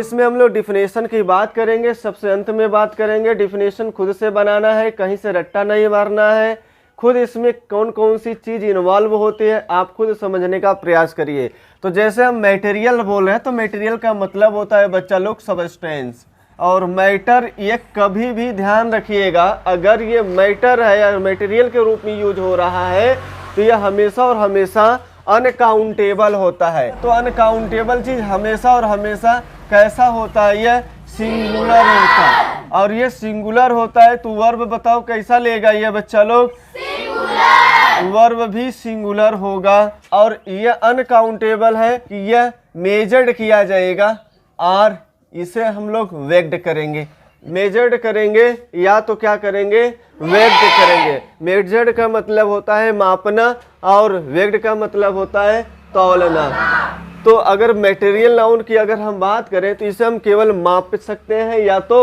इसमें हम लोग डिफिनेशन की बात करेंगे, सबसे अंत में बात करेंगे। डिफिनेशन खुद से बनाना है, कहीं से रट्टा नहीं मारना है। खुद इसमें कौन कौन सी चीज़ इन्वॉल्व होती है आप खुद समझने का प्रयास करिए। तो जैसे हम मटेरियल बोल रहे हैं तो मटेरियल का मतलब होता है बच्चा लोग सबस्टेंस, और मैटर ये कभी भी ध्यान रखिएगा, अगर ये मैटर है या मटेरियल के रूप में यूज हो रहा है तो यह हमेशा और हमेशा अनकाउंटेबल होता है। तो अनकाउंटेबल चीज हमेशा और हमेशा कैसा होता है, यह सिंगुलर होता है। और ये सिंगुलर होता है तो वर्ब बताओ कैसा लेगा ये बच्चा लोग, वर्ब भी सिंगुलर होगा। और ये अनकाउंटेबल है कि यह मेजर्ड किया जाएगा और इसे हम लोग वेक्ड करेंगे, मेजर्ड करेंगे या तो क्या करेंगे, वेक्ड करेंगे। मेजर्ड का मतलब होता है मापना और वेक्ड का मतलब होता है तौलना। तो अगर मटेरियल नाउन की अगर हम बात करें तो इसे हम केवल माप सकते हैं या तो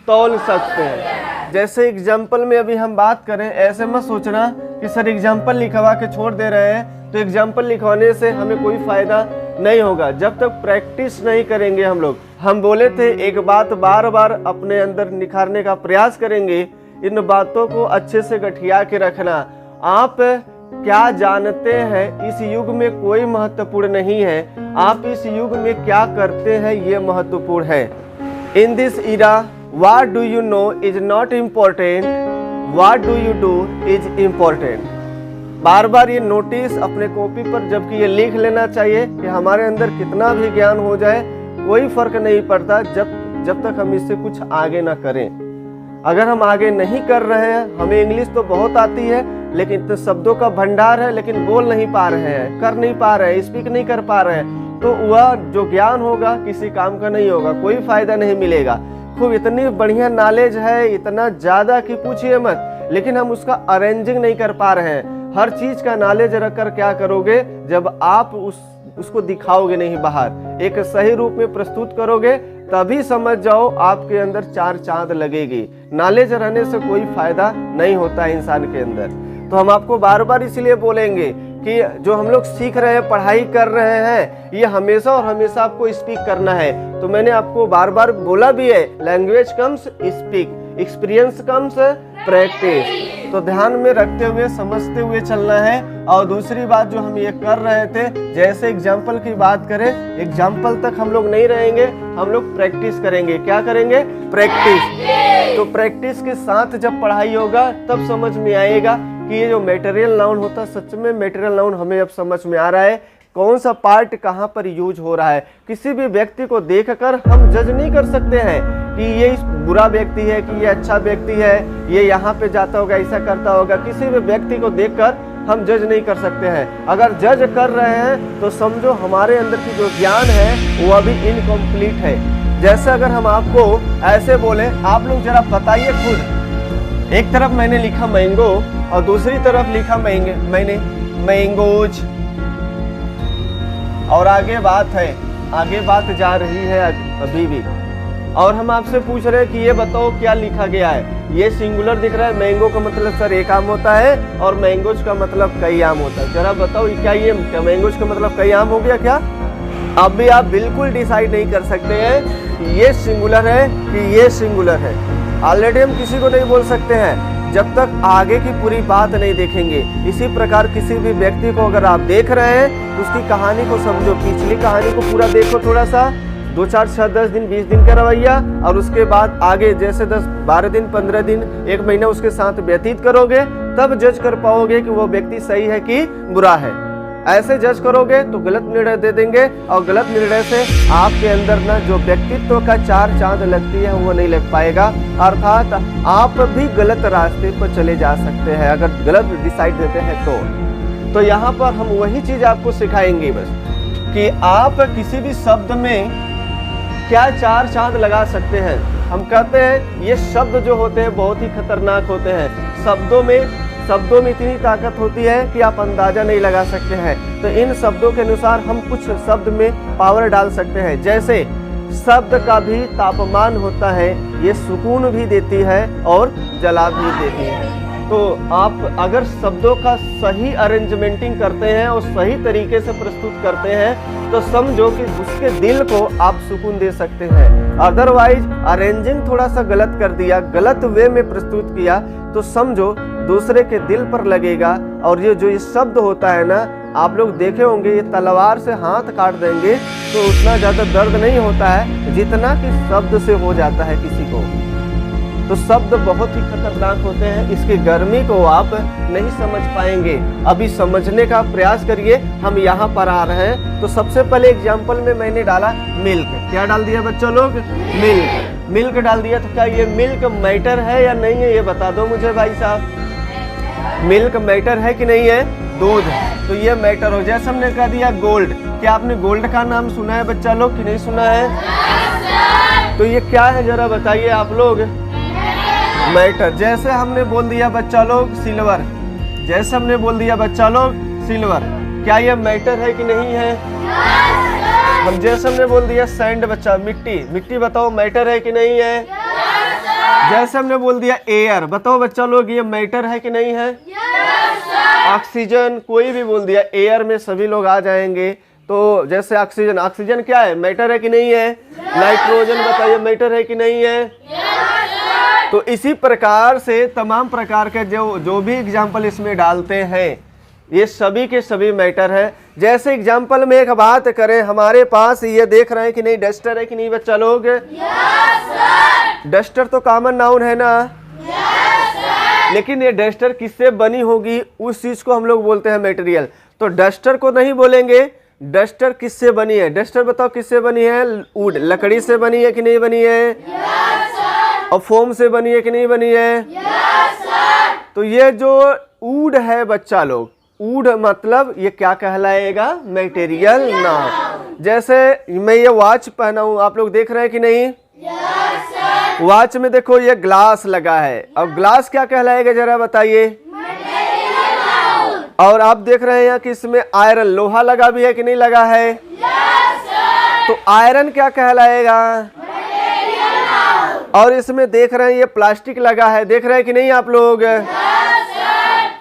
तौल सकते हैं। जैसे एग्जाम्पल में अभी हम बात करें, ऐसे मत सोचना कि सर एग्जाम्पल लिखवा के छोड़ दे रहे हैं, तो एग्जाम्पल लिखवाने से हमें कोई फायदा नहीं होगा जब तक प्रैक्टिस नहीं करेंगे हम लोग। हम बोले थे एक बात बार बार अपने अंदर निखारने का प्रयास करेंगे, इन बातों को अच्छे से गठिया के रखना। आप क्या जानते हैं इस युग में कोई महत्वपूर्ण नहीं है, आप इस युग में क्या करते हैं ये महत्वपूर्ण है। In this era what do you know is not important, what do you do is important. बार बार ये नोटिस अपने कॉपी पर जबकि ये लिख लेना चाहिए कि हमारे अंदर कितना भी ज्ञान हो जाए कोई फर्क नहीं पड़ता जब तक हम इससे कुछ आगे ना करें। अगर हम आगे नहीं कर रहे हैं, हमें इंग्लिश तो बहुत आती है लेकिन इतने शब्दों का भंडार है लेकिन बोल नहीं पा रहे हैं, कर नहीं पा रहे हैं, स्पीक नहीं कर पा रहे हैं, तो वह जो ज्ञान होगा किसी काम का नहीं होगा, कोई फायदा नहीं मिलेगा। खूब इतनी बढ़िया नॉलेज है, इतना ज्यादा कि पूछिए मत, लेकिन हम उसका अरेंजिंग नहीं कर पा रहे हैं। हर चीज का नॉलेज रखकर क्या करोगे, जब आप उसको दिखाओगे नहीं बाहर, एक सही रूप में प्रस्तुत करोगे, तभी समझ जाओ आपके अंदर चार चांद लगेगी। नॉलेज रहने से कोई फायदा नहीं होता इंसान के अंदर। तो हम आपको बार बार इसलिए बोलेंगे कि जो हम लोग सीख रहे हैं, पढ़ाई कर रहे हैं, ये हमेशा और हमेशा आपको स्पीक करना है। तो मैंने आपको बार बार बोला भी है, language comes speak, experience comes practice. तो ध्यान में रखते हुए समझते हुए चलना है। और दूसरी बात जो हम ये कर रहे थे, जैसे एग्जाम्पल की बात करें, एग्जाम्पल तक हम लोग नहीं रहेंगे, हम लोग प्रैक्टिस करेंगे। क्या करेंगे, प्रैक्टिस। तो प्रैक्टिस के साथ जब पढ़ाई होगा तब समझ में आएगा कि ये जो मटेरियल नाउन होता है, सच में मटेरियल नाउन हमें अब समझ में आ रहा है, कौन सा पार्ट कहाँ पर यूज हो रहा है। किसी भी व्यक्ति को देखकर हम जज नहीं कर सकते हैं कि ये बुरा व्यक्ति है कि ये अच्छा व्यक्ति है, ये यहाँ पे जाता होगा, ऐसा करता होगा। किसी भी व्यक्ति को देखकर हम जज नहीं कर सकते हैं। अगर जज कर रहे हैं तो समझो हमारे अंदर की जो ज्ञान है वो अभी इनकम्प्लीट है। जैसे अगर हम आपको ऐसे बोले, आप लोग जरा बताइए खुद, एक तरफ मैंने लिखा मैंगो और दूसरी तरफ लिखा मैंने मैंगोज, और आगे बात है, आगे बात जा रही है अभी भी, और हम आपसे पूछ रहे हैं कि ये बताओ क्या लिखा गया है। ये सिंगुलर दिख रहा है, मैंगो का मतलब सर एक आम होता है और मैंगोज का मतलब कई आम होता है। जरा बताओ क्या ये मैंगोज का मतलब कई आम हो गया क्या? अब भी आप बिल्कुल डिसाइड नहीं कर सकते हैं कि ये सिंगुलर है कि ये सिंगुलर है। ऑलरेडी हम किसी को नहीं बोल सकते हैं जब तक आगे की पूरी बात नहीं देखेंगे। इसी प्रकार किसी भी व्यक्ति को अगर आप देख रहे हैं तो उसकी कहानी को समझो, पिछली कहानी को पूरा देखो, थोड़ा सा 2 4 6 10 दिन 20 दिन का रवैया, और उसके बाद आगे जैसे 10 12 दिन 15 दिन 1 महीना उसके साथ व्यतीत करोगे, तब जज कर पाओगे कि वो व्यक्ति सही है कि बुरा है। ऐसे जज करोगे तो गलत निर्णय दे देंगे, और गलत निर्णय से आपके अंदर ना जो व्यक्तित्व का चार चांद लगती है वो नहीं लग पाएगा, अर्थात आप भी गलत रास्ते पर चले जा सकते हैं अगर गलत डिसाइड देते हैं। तो यहाँ पर हम वही चीज आपको सिखाएंगे बस, कि आप किसी भी शब्द में क्या चार चांद लगा सकते हैं। हम कहते हैं ये शब्द जो होते हैं बहुत ही खतरनाक होते हैं। शब्दों में इतनी ताकत होती है कि आप अंदाजा नहीं लगा सकते हैं। तो इन शब्दों के अनुसार हम कुछ शब्द में पावर डाल सकते हैं। जैसे शब्द का भी तापमान होता है, ये सुकून भी देती है और जला भी देती है। तो आप अगर शब्दों का सही अरेंजमेंटिंग करते हैं और सही तरीके से प्रस्तुत करते हैं तो समझो कि उसके दिल को आप सुकून दे सकते हैं। अदरवाइज अरेंजिंग थोड़ा सा गलत कर दिया, गलत वे में प्रस्तुत किया तो समझो दूसरे के दिल पर लगेगा। और ये शब्द होता है ना, आप लोग देखे होंगे, ये तलवार से हाथ काट देंगे तो उतना ज़्यादा दर्द नहीं होता है जितना कि शब्द से हो जाता है किसी को। तो शब्द बहुत ही खतरनाक होते हैं, इसकी गर्मी को आप नहीं समझ पाएंगे। अभी समझने का प्रयास करिए। हम यहाँ पर आ रहे हैं तो सबसे पहले एग्जाम्पल में मैंने डाला मिल्क। क्या डाल दिया बच्चों लोग? मिल्क। मिल्क डाल दिया तो क्या ये मिल्क मैटर है या नहीं है, ये बता दो मुझे भाई साहब। मिल्क मैटर है कि नहीं है? दूध, तो ये मैटर हो। जैसे हमने कह दिया गोल्ड, क्या आपने गोल्ड का नाम सुना है बच्चा लोग कि नहीं सुना है? तो ये क्या है जरा बताइए आप लोग? मैटर। जैसे हमने बोल दिया बच्चा लोग सिल्वर, जैसे हमने बोल दिया बच्चा लोग सिल्वर, क्या ये मैटर है कि नहीं है? हम जैसे हमने बोल दिया सैंड बच्चा, मिट्टी, मिट्टी बताओ मैटर है कि नहीं है? जैसे हमने बोल दिया एयर, बताओ बच्चा लोग ये मैटर है कि नहीं है? ऑक्सीजन, कोई भी बोल दिया, एयर में सभी लोग आ जाएंगे। तो जैसे ऑक्सीजन, ऑक्सीजन क्या है? मैटर है कि नहीं है? नाइट्रोजन बताइए मैटर है कि नहीं है? तो इसी प्रकार से तमाम प्रकार के जो भी एग्जाम्पल इसमें डालते हैं ये सभी के सभी मैटर है। जैसे एग्जाम्पल में एक बात करें, हमारे पास ये देख रहे हैं कि नहीं डस्टर है कि नहीं बच्चा लोग? डस्टर तो कॉमन नाउन है ना? लेकिन ये डस्टर किससे बनी होगी उस चीज को हम लोग बोलते हैं मटेरियल। तो डस्टर को नहीं बोलेंगे, डस्टर किससे बनी है? डस्टर बताओ किससे बनी है? वुड, लकड़ी से बनी है कि नहीं बनी है? और फोम से बनी है कि नहीं बनी है? तो ये जो वुड है बच्चा लोग, वुड मतलब ये क्या कहलाएगा? Material noun. जैसे मैं ये वॉच पहना हूं, आप लोग देख रहे हैं कि नहीं? वॉच में देखो ये ग्लास लगा है, अब ग्लास क्या कहलाएगा जरा बताइए? और आप देख रहे हैं कि इसमें आयरन, लोहा लगा भी है कि नहीं लगा है? तो आयरन क्या कहलाएगा? और इसमें देख रहे हैं ये प्लास्टिक लगा है, देख रहे हैं कि नहीं आप लोग?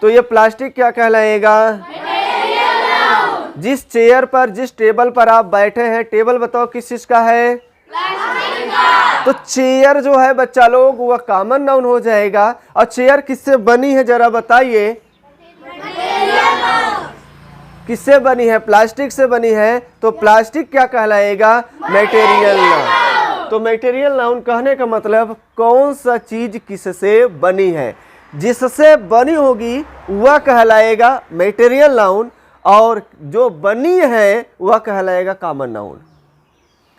तो ये प्लास्टिक क्या कहलाएगा? जिस चेयर पर, जिस टेबल पर आप बैठे हैं, टेबल बताओ किस चीज का है? तो चेयर जो है बच्चा लोग वह कॉमन नाउन हो जाएगा। और चेयर किससे बनी है जरा बताइए? किससे बनी है? प्लास्टिक से बनी है। तो प्लास्टिक क्या कहलाएगा? Material noun. तो मटेरियल नाउन कहने का मतलब कौन सा चीज किससे बनी है, जिससे बनी होगी वह कहलाएगा मटेरियल नाउन, और जो बनी है वह कहलाएगा कॉमन नाउन।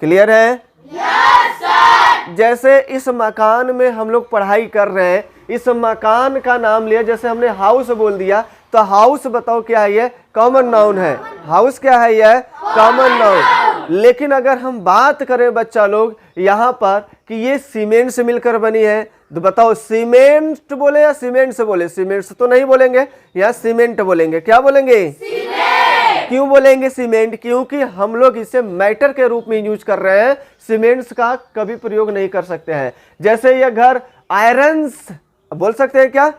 क्लियर है? Yes sir. जैसे इस मकान में हम लोग पढ़ाई कर रहे हैं, इस मकान का नाम लिया, जैसे हमने हाउस बोल दिया तो हाउस बताओ क्या है? ये कॉमन नाउन है। हाउस क्या है? यह कॉमन नाउन। लेकिन अगर हम बात करें बच्चा लोग यहाँ पर कि ये सीमेंट से मिलकर बनी है, तो बताओ सीमेंट बोले या सीमेंट से बोले? सीमेंट से तो नहीं बोलेंगे, या सीमेंट बोलेंगे। क्या बोलेंगे? सीमेंट। क्यों बोलेंगे सीमेंट? क्योंकि हम लोग इसे मैटर के रूप में यूज कर रहे हैं, सीमेंट्स का कभी प्रयोग नहीं कर सकते हैं। जैसे ये घर आयरन बोल सकते हैं क्या?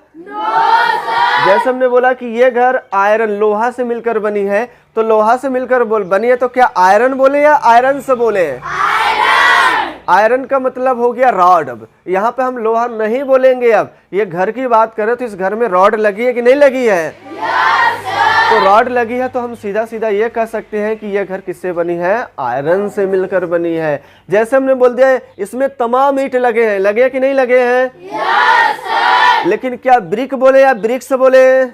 जैसे हमने बोला कि ये घर आयरन, लोहा से मिलकर बनी है, तो लोहा से मिलकर बनी है तो क्या आयरन बोले या आयरन से बोले? आयरन का मतलब हो गया रॉड। अब यहाँ पे हम लोहा नहीं बोलेंगे। अब ये घर की बात करें तो इस घर में रॉड लगी है कि नहीं लगी है? तो रॉड लगी है तो हम सीधा सीधा ये कह सकते हैं कि यह घर किससे बनी है? आयरन से मिलकर बनी है। जैसे हमने बोल दिया इसमें तमाम ईंट लगे हैं, लगे कि नहीं लगे हैं? लेकिन क्या ब्रिक बोले या ब्रिक्स बोले?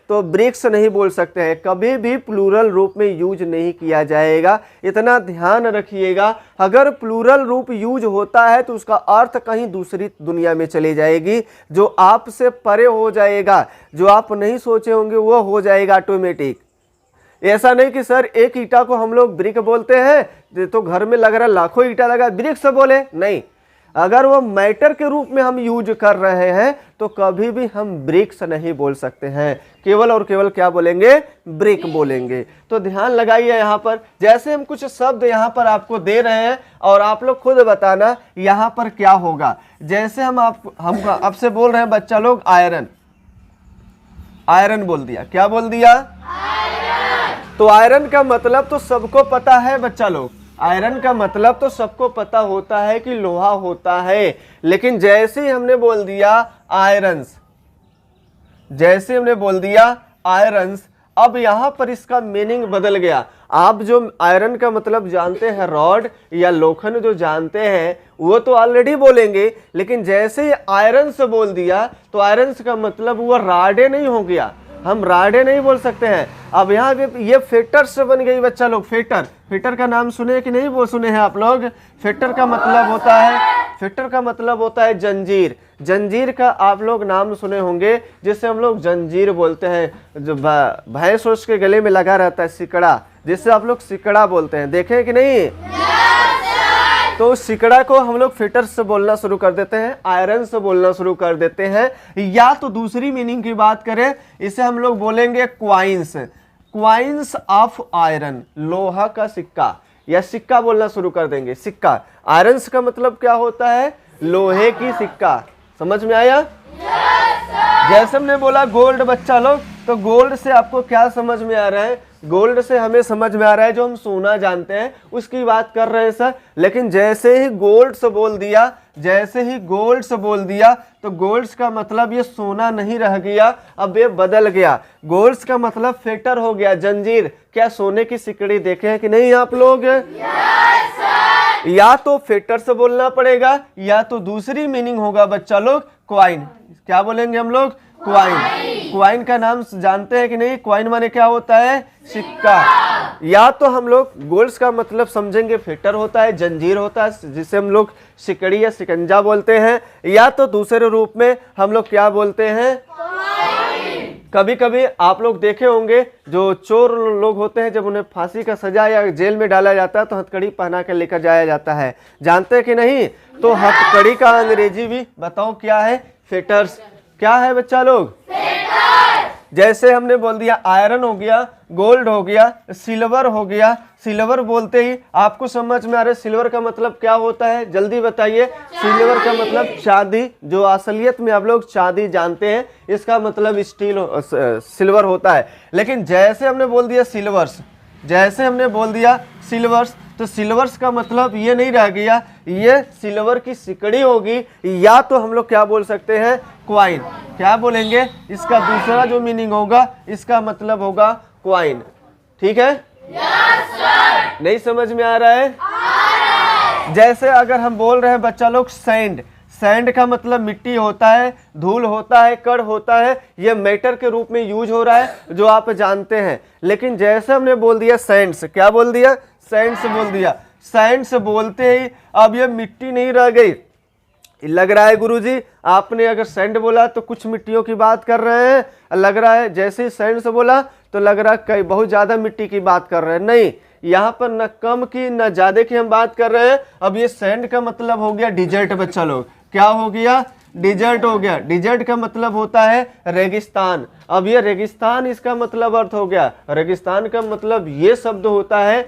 तो ब्रिक्स नहीं बोल सकते हैं, कभी भी प्लूरल रूप में यूज नहीं किया जाएगा। इतना ध्यान रखिएगा, अगर प्लूरल रूप यूज होता है तो उसका अर्थ कहीं दूसरी दुनिया में चली जाएगी, जो आपसे परे हो जाएगा, जो आप नहीं सोचे होंगे वो हो जाएगा ऑटोमेटिक। ऐसा नहीं कि सर एक ईटा को हम लोग ब्रिक बोलते हैं तो घर में लग रहा लाखों ईटा लगा ब्रिक्स बोले, नहीं। अगर वो मैटर के रूप में हम यूज कर रहे हैं तो कभी भी हम ब्रिक्स नहीं बोल सकते हैं, केवल और केवल क्या बोलेंगे, ब्रिक बोलेंगे। तो ध्यान लगाइए यहाँ पर, जैसे हम कुछ शब्द यहाँ पर आपको दे रहे हैं और आप लोग खुद बताना यहाँ पर क्या होगा। जैसे हम आपसे बोल रहे हैं बच्चा लोग आयरन, आयरन बोल दिया, क्या बोल दिया, आयरन। तो आयरन का मतलब तो सबको पता है बच्चा लोग, आयरन का मतलब तो सबको पता होता है कि लोहा होता है। लेकिन जैसे ही हमने बोल दिया आयरन्स, जैसे हमने बोल दिया आयरन्स, अब यहां पर इसका मीनिंग बदल गया। आप जो आयरन का मतलब जानते हैं रॉड या लोखंड जो जानते हैं वो तो ऑलरेडी बोलेंगे, लेकिन जैसे ही आयरन से बोल दिया तो आयरन का मतलब वो राडे नहीं हो गया, हम राडे नहीं बोल सकते हैं। अब यहाँ ये फेटर से बन गई बच्चा लोग, फेटर, फेटर का नाम सुने कि नहीं वो सुने हैं आप लोग। फेटर का मतलब होता है, फेटर का मतलब होता है जंजीर। जंजीर का आप लोग नाम सुने होंगे, जिससे हम लोग जंजीर बोलते हैं, जो भैंस उसके गले में लगा रहता है सिकड़ा, जिससे आप लोग सिकड़ा बोलते हैं, देखें कि नहीं। तो सिकड़ा को हम लोग फिटर से बोलना शुरू कर देते हैं, आयरन से बोलना शुरू कर देते हैं। या तो दूसरी मीनिंग की बात करें, इसे हम लोग बोलेंगे क्वाइंस, क्वाइंस ऑफ आयरन, लोहा का सिक्का, या सिक्का बोलना शुरू कर देंगे, सिक्का। आयरन का मतलब क्या होता है, लोहे की सिक्का। समझ में आया? जैसे हमने बोला गोल्ड बच्चा लोग, तो गोल्ड से आपको क्या समझ में आ रहा है, गोल्ड से हमें समझ में आ रहा है जो हम सोना जानते हैं उसकी बात कर रहे हैं सर। लेकिन जैसे ही गोल्ड से बोल दिया, जैसे ही गोल्ड से बोल दिया तो गोल्ड्स का मतलब ये सोना नहीं रह गया, अब ये बदल गया। गोल्ड्स का मतलब फेटर हो गया, जंजीर। क्या सोने की सिकड़ी देखे हैं कि नहीं आप लोग? या तो फेटर से बोलना पड़ेगा, या तो दूसरी मीनिंग होगा बच्चा लोग क्वाइन। क्या बोलेंगे हम लोग? क्वाइन। क्वाइन का नाम जानते हैं कि नहीं? क्वाइन माने क्या होता है? सिक्का। या तो हम लोग गोल्ड्स का मतलब समझेंगे फेटर होता है, जंजीर होता है, जिसे हम लोग सिकड़ी या सिकंजा बोलते हैं, या तो दूसरे रूप में हम लोग क्या बोलते हैं? कभी कभी आप लोग देखे होंगे जो चोर लोग होते हैं, जब उन्हें फांसी का सजा या जेल में डाला जाता है तो हथकड़ी पहना कर लेकर जाया जाता है, जानते हैं कि नहीं? तो हथकड़ी का अंग्रेजी भी बताओ क्या है? फेटर्स। क्या है बच्चा लोग? जैसे हमने बोल दिया आयरन हो गया, गोल्ड हो गया, सिल्वर हो गया। सिल्वर बोलते ही आपको समझ में आ रहा है सिल्वर का मतलब क्या होता है? जल्दी बताइए। सिल्वर का मतलब चांदी, जो असलियत में आप लोग चांदी जानते हैं, इसका मतलब स्टील सिल्वर होता है। लेकिन जैसे हमने बोल दिया सिल्वर्स, जैसे हमने बोल दिया सिल्वर्स, तो सिल्वर्स का मतलब ये नहीं रह गया, ये सिल्वर की सिकड़ी होगी। या तो हम लोग क्या बोल सकते हैं? क्वाइन। क्या बोलेंगे? इसका दूसरा जो मीनिंग होगा, इसका मतलब होगा क्वाइन। ठीक है? नहीं समझ में आ रहा है? जैसे अगर हम बोल रहे हैं बच्चा लोग सैंड, सैंड का मतलब मिट्टी होता है, धूल होता है, कण होता है, ये मैटर के रूप में यूज हो रहा है जो आप जानते हैं। लेकिन जैसे हमने बोल दिया सैंड्स, क्या बोल दिया? सैंड्स बोल दिया। सैंड्स बोलते ही अब ये मिट्टी नहीं रह गई। लग रहा है गुरुजी आपने अगर सैंड बोला तो कुछ मिट्टियों की बात कर रहे हैं, लग रहा है जैसे ही सैंड से बोला तो लग रहा है कई बहुत ज्यादा मिट्टी की बात कर रहे हैं। नहीं, यहाँ पर न कम की न ज्यादा की हम बात कर रहे हैं। अब ये सैंड का मतलब हो गया डिजर्ट बच्चा लोग। क्या हो गया? डिजर्ट हो गया। डिजर्ट का मतलब होता है रेगिस्तान। अब ये रेगिस्तान इसका मतलब अर्थ हो गया। रेगिस्तान का मतलब ये शब्द होता है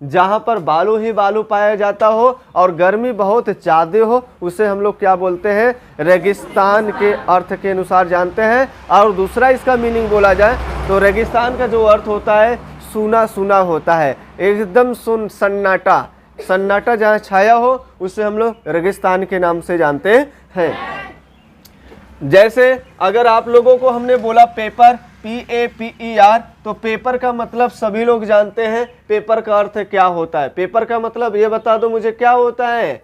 जहां पर बालू ही बालू पाया जाता हो और गर्मी बहुत ज्यादा हो, उसे हम लोग क्या बोलते हैं? रेगिस्तान के अर्थ के अनुसार जानते हैं। और दूसरा इसका मीनिंग बोला जाए तो रेगिस्तान का जो अर्थ होता है सूना सूना होता है, एकदम सुन, सन्नाटा। सन्नाटा जहाँ छाया हो उसे हम लोग रेगिस्तान के नाम से जानते हैं। जैसे अगर आप लोगों को हमने बोला पेपर, PAPER, तो पेपर का मतलब सभी लोग जानते हैं। पेपर का अर्थ क्या होता है? पेपर का मतलब ये बता दो मुझे, क्या होता है?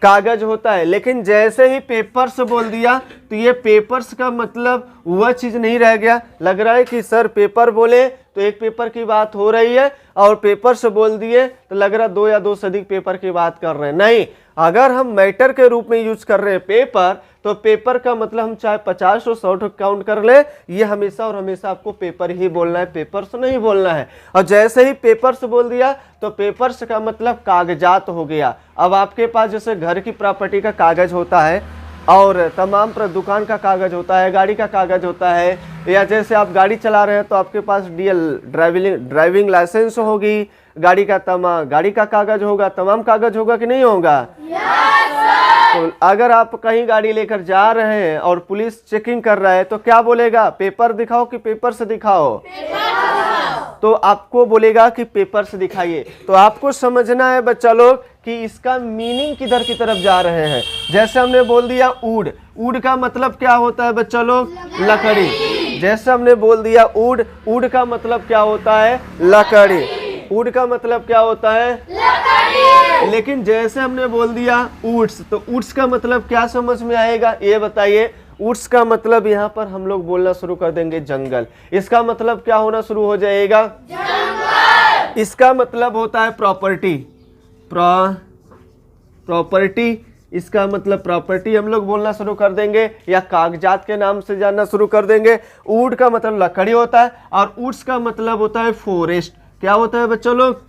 कागज होता है। लेकिन जैसे ही पेपर्स बोल दिया तो ये पेपर्स का मतलब वह चीज नहीं रह गया। लग रहा है कि सर पेपर बोले तो एक पेपर की बात हो रही है, और पेपर से बोल दिए तो लग रहा 2 या 2 से अधिक पेपर की बात कर रहे हैं। नहीं, अगर हम मैटर के रूप में यूज कर रहे हैं पेपर, तो पेपर का मतलब हम चाहे 50 और 100 काउंट कर ले, ये हमेशा और हमेशा आपको पेपर ही बोलना है, पेपर्स नहीं बोलना है। और जैसे ही पेपर्स बोल दिया तो पेपर्स का मतलब कागजात हो गया। अब आपके पास जैसे घर की प्रॉपर्टी का कागज होता है और तमाम दुकान का कागज होता है, गाड़ी का कागज होता है, या जैसे आप गाड़ी चला रहे हैं तो आपके पास डीएल ड्राइविंग लाइसेंस होगी, गाड़ी का कागज होगा, तमाम कागज होगा कि नहीं होगा? तो अगर आप कहीं गाड़ी लेकर जा रहे हैं और पुलिस चेकिंग कर रहा है तो क्या बोलेगा? पेपर दिखाओ कि पेपर से दिखाओ? तो आपको बोलेगा कि पेपर से दिखाइए। तो आपको समझना है बच्चा लोग कि इसका मीनिंग किधर की तरफ जा रहे हैं। जैसे हमने बोल दिया ऊड, ऊड का मतलब क्या होता है बच्चा लोग? लकड़ी। जैसे हमने बोल दिया ऊड, ऊड का मतलब क्या होता है? लकड़ी। ऊड का मतलब क्या होता है? लकड़ी। लेकिन जैसे हमने बोल दिया ऊट्स, तो ऊट्स का मतलब क्या समझ में आएगा ये बताइए? ऊट्स का मतलब यहाँ पर हम लोग बोलना शुरू कर देंगे जंगल। इसका मतलब क्या होना शुरू हो जाएगा? जंगल। इसका मतलब होता है प्रॉपर्टी, प्रॉपर्टी। इसका मतलब प्रॉपर्टी हम लोग बोलना शुरू कर देंगे या कागजात के नाम से जानना शुरू कर देंगे। ऊड का मतलब लकड़ी होता है और ऊट्स का मतलब होता है फॉरेस्ट। क्या होता है बच्चों लोग?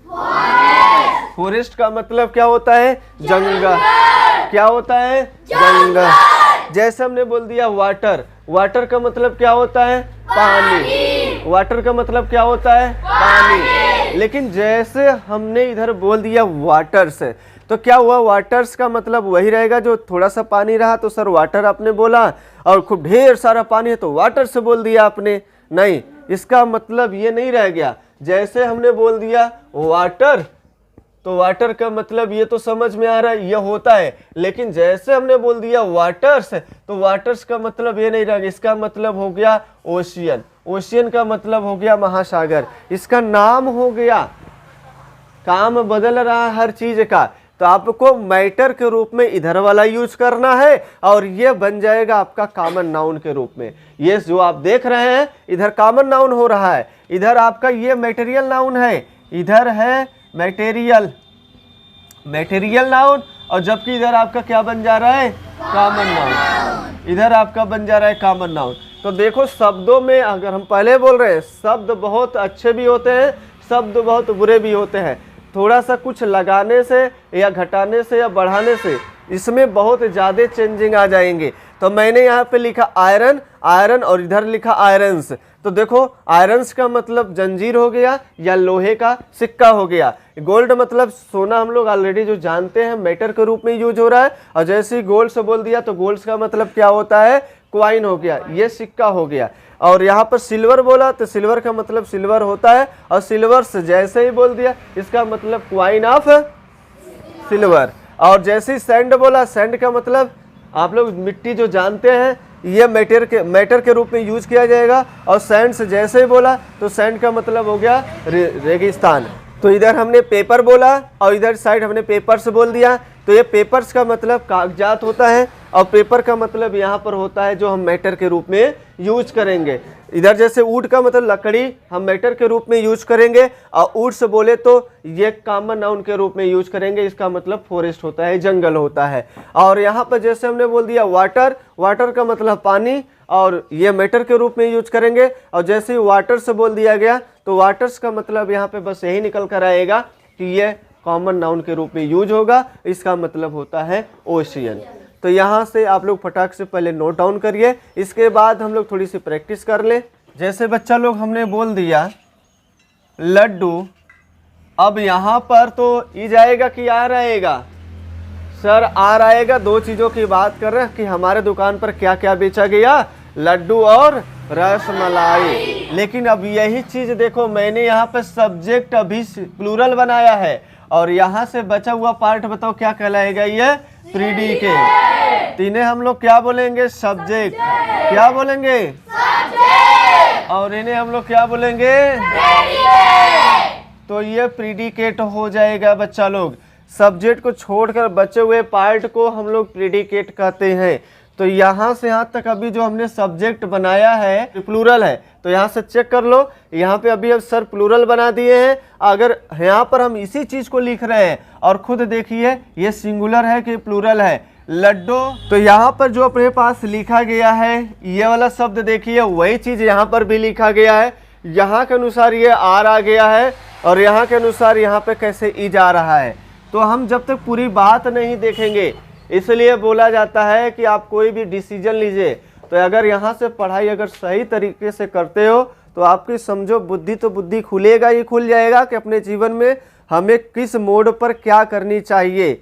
फॉरेस्ट का मतलब क्या होता है? जंगल। क्या होता है? जंगल। जैसे हमने बोल दिया वाटर, वाटर का मतलब क्या होता है? पानी। वाटर का मतलब क्या होता है? पानी। लेकिन जैसे हमने इधर बोल दिया वाटर्स, तो क्या हुआ? वाटर्स का मतलब वही रहेगा जो थोड़ा सा पानी रहा तो सर वाटर आपने बोला, और खूब ढेर सारा पानी है तो वाटर से बोल दिया आपने। नहीं, इसका मतलब ये नहीं रह गया। जैसे हमने बोल दिया वाटर, तो वाटर का मतलब ये तो समझ में आ रहा है ये होता है, लेकिन जैसे हमने बोल दिया वाटर्स, तो वाटर्स का मतलब ये नहीं रह गया। इसका मतलब हो गया ओशियन। ओशियन का मतलब हो गया महासागर। इसका नाम हो गया, काम बदल रहा है हर चीज का। तो आपको मैटर के रूप में इधर वाला यूज करना है और ये बन जाएगा आपका कॉमन नाउन के रूप में। ये जो आप देख रहे हैं इधर कॉमन नाउन हो रहा है, इधर आपका ये मटेरियल नाउन है, इधर है मटेरियल नाउन, और जबकि इधर आपका क्या बन जा रहा है? Common noun. इधर आपका बन जा रहा है कॉमन नाउन। तो देखो शब्दों में अगर हम पहले बोल रहे हैं, शब्द बहुत अच्छे भी होते हैं, शब्द बहुत बुरे भी होते हैं। थोड़ा सा कुछ लगाने से या घटाने से या बढ़ाने से इसमें बहुत ज़्यादा चेंजिंग आ जाएंगे। तो मैंने यहाँ पे लिखा आयरन, आयरन, और इधर लिखा आयरन्स। तो देखो आयरन्स का मतलब जंजीर हो गया या लोहे का सिक्का हो गया। गोल्ड मतलब सोना, हम लोग ऑलरेडी जो जानते हैं मेटर के रूप में यूज हो रहा है। और जैसे ही गोल्ड से बोल दिया तो गोल्ड का मतलब क्या होता है? क्वाइन हो गया, ये सिक्का हो गया। और यहाँ पर सिल्वर बोला तो सिल्वर का मतलब सिल्वर होता है, और सिल्वर से जैसे ही बोल दिया इसका मतलब क्वाइन ऑफ सिल्वर। और जैसे ही सैंड बोला, सैंड का मतलब आप लोग मिट्टी जो जानते हैं ये मैटर के रूप में यूज किया जाएगा। और सैंड से जैसे ही बोला तो सैंड का मतलब हो गया रेगिस्तान। तो इधर हमने पेपर बोला और इधर साइड हमने पेपर्स बोल दिया। तो ये पेपर्स का मतलब कागजात होता है और पेपर का मतलब यहाँ पर होता है जो हम मैटर के रूप में यूज करेंगे। इधर जैसे वुड का मतलब लकड़ी हम मैटर के रूप में यूज करेंगे, और वुड से बोले तो ये कॉमन नाउन के रूप में यूज करेंगे। इसका मतलब फॉरेस्ट होता है, जंगल होता है। और यहाँ पर जैसे हमने बोल दिया वाटर, वाटर का मतलब पानी, और ये मैटर के रूप में यूज करेंगे। और जैसे ही वाटर से बोल दिया गया तो वाटर्स का मतलब यहाँ पे बस यही निकल कर आएगा कि ये कॉमन नाउन के रूप में यूज होगा। इसका मतलब होता है ओशियन। तो यहाँ से आप लोग फटाक से पहले नोट डाउन करिए, इसके बाद हम लोग थोड़ी सी प्रैक्टिस कर लें। जैसे बच्चा लोग हमने बोल दिया लड्डू, अब यहाँ पर तो ई जाएगा कि आ रहेगा? सर आ रहेगा। दो चीज़ों की बात कर रहे हैं कि हमारे दुकान पर क्या क्या बेचा गया, लड्डू और रसमलाई। लेकिन अब यही चीज़ देखो, मैंने यहाँ पे सब्जेक्ट अभी प्लूरल बनाया है, और यहाँ से बचा हुआ पार्ट बताओ क्या कहलाएगा? ये प्रीडिकेट। इन्हें हम लोग क्या बोलेंगे? सब्जेक्ट। क्या बोलेंगे? सब्जेक्ट। और इन्हें हम लोग क्या बोलेंगे? प्रीडिकेट। तो ये प्रीडिकेट हो जाएगा बच्चा लोग। सब्जेक्ट को छोड़कर बचे हुए पार्ट को हम लोग प्रीडिकेट कहते हैं। तो यहाँ से यहाँ तक अभी जो हमने सब्जेक्ट बनाया है प्लूरल है, तो यहाँ से चेक कर लो। यहाँ पे अभी अब सर प्लूरल बना दिए हैं। अगर यहाँ पर हम इसी चीज़ को लिख रहे हैं और खुद देखिए ये सिंगुलर है कि प्लूरल है, लड्डू। तो यहाँ पर जो अपने पास लिखा गया है ये वाला शब्द देखिए, वही चीज यहाँ पर भी लिखा गया है। यहाँ के अनुसार ये आर आ गया है और यहाँ के अनुसार यहाँ पे कैसे ई जा रहा है। तो हम जब तक पूरी बात नहीं देखेंगे, इसलिए बोला जाता है कि आप कोई भी डिसीजन लीजिए तो अगर यहाँ से पढ़ाई अगर सही तरीके से करते हो तो आपकी समझो बुद्धि तो बुद्धि खुलेगा ही खुल जाएगा कि अपने जीवन में हमें किस मोड़ पर क्या करनी चाहिए।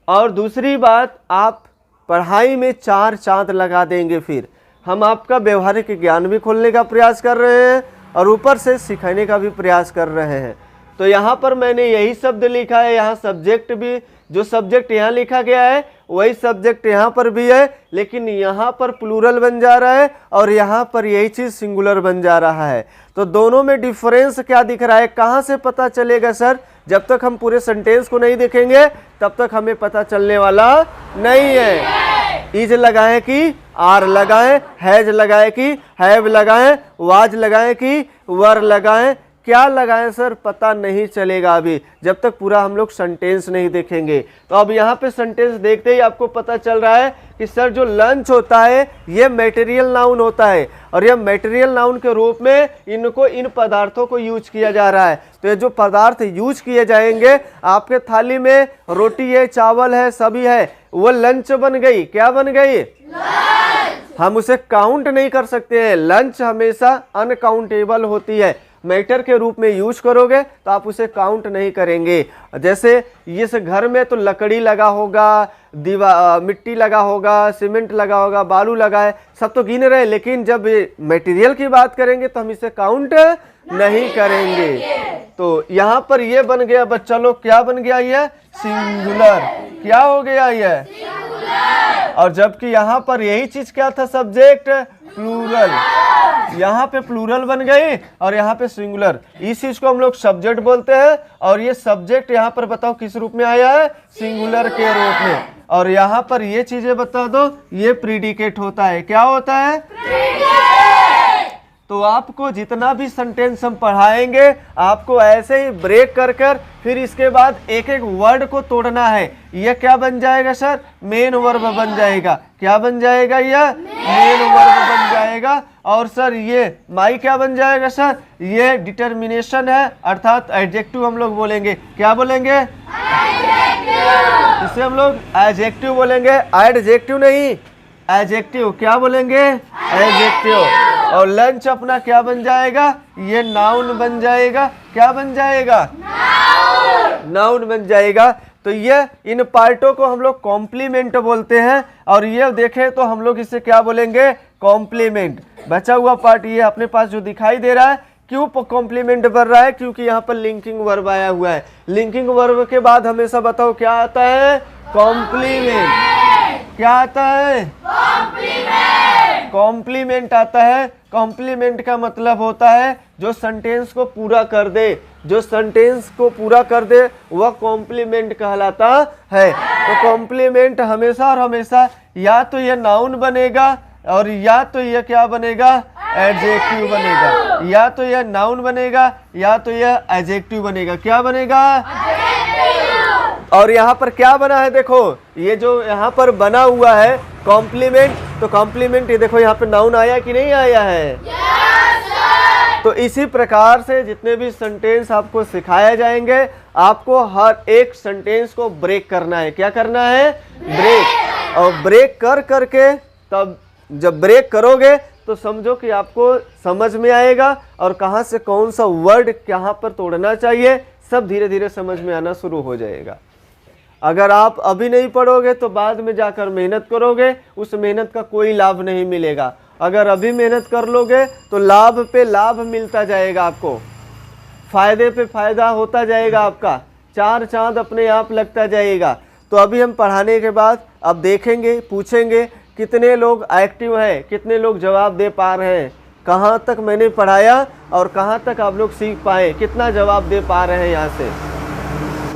और दूसरी बात, आप पढ़ाई में 4 चांद लगा देंगे। फिर हम आपका व्यवहारिक ज्ञान भी खोलने का प्रयास कर रहे हैं और ऊपर से सिखाने का भी प्रयास कर रहे हैं। तो यहाँ पर मैंने यही शब्द लिखा है, यहाँ सब्जेक्ट भी, जो सब्जेक्ट यहाँ लिखा गया है वही सब्जेक्ट यहाँ पर भी है, लेकिन यहाँ पर प्लूरल बन जा रहा है और यहाँ पर यही चीज़ सिंगुलर बन जा रहा है। तो दोनों में डिफरेंस क्या दिख रहा है, कहाँ से पता चलेगा सर? जब तक हम पूरे सेंटेंस को नहीं देखेंगे तब तक हमें पता चलने वाला नहीं है। इज लगाएं कि आर लगाएं, हैज लगाएं कि हैव लगाएं, वाज लगाएं कि वर लगाएं, क्या लगाएं सर पता नहीं चलेगा अभी जब तक पूरा हम लोग सेंटेंस नहीं देखेंगे। तो अब यहाँ पे सेंटेंस देखते ही आपको पता चल रहा है कि सर जो लंच होता है ये मटेरियल नाउन होता है और यह मटेरियल नाउन के रूप में इनको, इन पदार्थों को यूज किया जा रहा है। तो ये जो पदार्थ यूज किए जाएंगे आपके थाली में, रोटी है, चावल है, सभी है, वो लंच बन गई। क्या बन गई? लंच। हम उसे काउंट नहीं कर सकते हैं। लंच हमेशा अनकाउंटेबल होती है। मैटर के रूप में यूज करोगे तो आप उसे काउंट नहीं करेंगे। जैसे इस घर में तो लकड़ी लगा होगा, मिट्टी लगा होगा, सीमेंट लगा होगा, बालू लगा है, सब तो गिन रहे, लेकिन जब मटेरियल की बात करेंगे तो हम इसे काउंट नहीं करेंगे। तो यहाँ पर ये बन गया बच्चा लोग, क्या बन गया? ये सिंगुलर। क्या हो गया ये? और जबकि यहाँ पर यही चीज क्या था? Subject plural. यहाँ पे प्लूरल बन गई और यहाँ पे सिंगुलर। इस चीज को हम लोग सब्जेक्ट बोलते हैं और ये सब्जेक्ट यहाँ पर बताओ किस रूप में आया है? सिंगुलर के रूप में। और यहाँ पर ये चीजें बता दो, ये प्रीडिकेट होता है। क्या होता है? तो आपको जितना भी सेंटेंस हम पढ़ाएंगे आपको ऐसे ही ब्रेक कर कर फिर इसके बाद एक एक वर्ड को तोड़ना है। यह क्या बन जाएगा सर? मेन वर्ब बन जाएगा। क्या बन जाएगा? यह मेन वर्ब बन जाएगा। और सर ये माई क्या बन जाएगा सर? ये डिटर्मिनेशन है, अर्थात एडजेक्टिव हम लोग बोलेंगे। क्या बोलेंगे? इसे हम लोग एडजेक्टिव बोलेंगे, एडजेक्टिव नहीं, एडजेक्टिव। क्या बोलेंगे? एडजेक्टिव। और लंच अपना क्या बन जाएगा? ये नाउन बन जाएगा। क्या बन जाएगा? नाउन बन जाएगा। तो ये इन पार्टों को हम लोग कॉम्प्लीमेंट बोलते हैं और ये देखें तो हम लोग इसे क्या बोलेंगे? कॉम्प्लीमेंट। बचा हुआ पार्ट ये अपने पास जो दिखाई दे रहा है, क्यों कॉम्प्लीमेंट बन रहा है? क्योंकि यहाँ पर लिंकिंग वर्ब आया हुआ है। लिंकिंग वर्ब के बाद हमेशा बताओ क्या आता है? कॉम्प्लीमेंट। क्या आता है? कॉम्प्लीमेंट आता है। कॉम्प्लीमेंट का मतलब होता है जो सेंटेंस को पूरा कर दे। जो सेंटेंस को पूरा कर दे वह कॉम्प्लीमेंट कहलाता है। तो कॉम्प्लीमेंट हमेशा और हमेशा या तो यह नाउन बनेगा और या तो यह क्या बनेगा? एडजेक्टिव बनेगा। या तो यह नाउन बनेगा या तो यह एडजेक्टिव बनेगा। क्या बनेगा? और यहाँ पर क्या बना है? देखो ये जो यहाँ पर बना हुआ है कॉम्प्लीमेंट, तो कॉम्प्लीमेंट ये देखो यहाँ पे नाउन आया कि नहीं आया है? तो इसी प्रकार से जितने भी सेंटेंस आपको सिखाए जाएंगे आपको हर एक सेंटेंस को ब्रेक करना है। क्या करना है? ब्रेक। और ब्रेक कर करके तब जब ब्रेक करोगे तो समझो कि आपको समझ में आएगा और कहाँ से कौन सा वर्ड कहाँ पर तोड़ना चाहिए सब धीरे धीरे समझ में आना शुरू हो जाएगा। अगर आप अभी नहीं पढ़ोगे तो बाद में जाकर मेहनत करोगे, उस मेहनत का कोई लाभ नहीं मिलेगा। अगर अभी मेहनत कर लोगे तो लाभ पे लाभ मिलता जाएगा, आपको फायदे पे फायदा होता जाएगा, आपका 4 चांद अपने आप लगता जाएगा। तो अभी हम पढ़ाने के बाद अब देखेंगे, पूछेंगे कितने लोग एक्टिव हैं, कितने लोग जवाब दे पा रहे हैं, कहाँ तक मैंने पढ़ाया और कहाँ तक आप लोग सीख पाए, कितना जवाब दे पा रहे हैं यहाँ से।